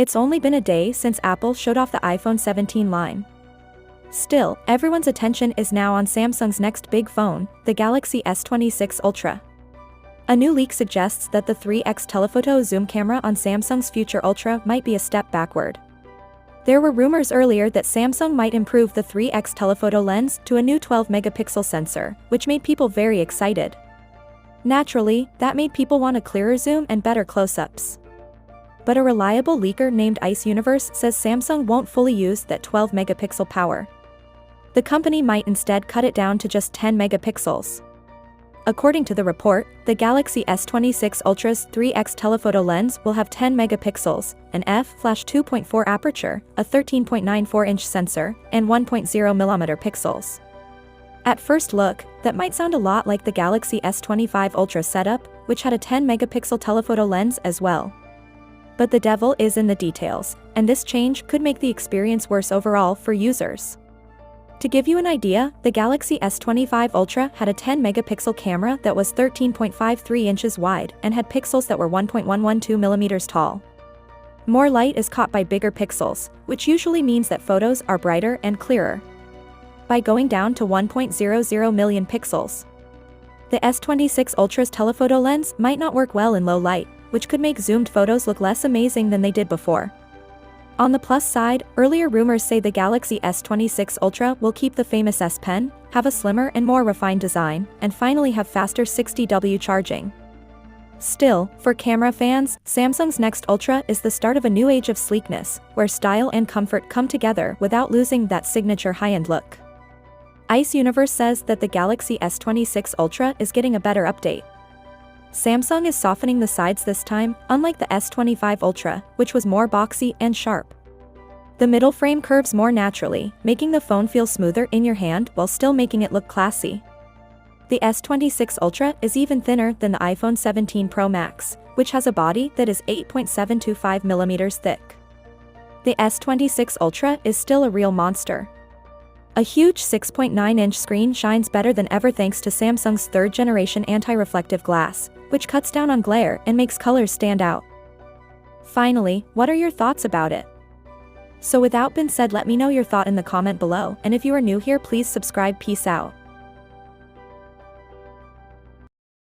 It's only been a day since Apple showed off the iPhone 17 line. Still, everyone's attention is now on Samsung's next big phone, the Galaxy S26 Ultra. A new leak suggests that the 3x telephoto zoom camera on Samsung's future Ultra might be a step backward. There were rumors earlier that Samsung might improve the 3x telephoto lens to a new 12-megapixel sensor, which made people very excited. Naturally, that made people want a clearer zoom and better close-ups. But a reliable leaker named Ice Universe says Samsung won't fully use that 12-megapixel power. The company might instead cut it down to just 10 megapixels. According to the report, the Galaxy S26 Ultra's 3x telephoto lens will have 10 megapixels, an f/2.4 aperture, a 13.94-inch sensor, and 1.0mm pixels. At first look, that might sound a lot like the Galaxy S25 Ultra setup, which had a 10-megapixel telephoto lens as well. But the devil is in the details, and this change could make the experience worse overall for users. To give you an idea, the Galaxy S25 Ultra had a 10-megapixel camera that was 13.53 inches wide and had pixels that were 1.112 millimeters tall. More light is caught by bigger pixels, which usually means that photos are brighter and clearer. By going down to 1.00 million pixels, the S26 Ultra's telephoto lens might not work well in low light, which could make zoomed photos look less amazing than they did before. On the plus side, earlier rumors say the Galaxy S26 Ultra will keep the famous S Pen, have a slimmer and more refined design, and finally have faster 60W charging. Still, for camera fans, Samsung's next Ultra is the start of a new age of sleekness, where style and comfort come together without losing that signature high-end look. Ice Universe says that the Galaxy S26 Ultra is getting a better update. Samsung is softening the sides this time, unlike the S25 Ultra, which was more boxy and sharp. The middle frame curves more naturally, making the phone feel smoother in your hand while still making it look classy. The S26 Ultra is even thinner than the iPhone 17 Pro Max, which has a body that is 8.725 millimeters thick. The S26 Ultra is still a real monster. A huge 6.9-inch screen shines better than ever thanks to Samsung's third-generation anti-reflective glass, which cuts down on glare and makes colors stand out. Finally, what are your thoughts about it? So without being said, let me know your thought in the comment below, and if you are new here, please subscribe. Peace out.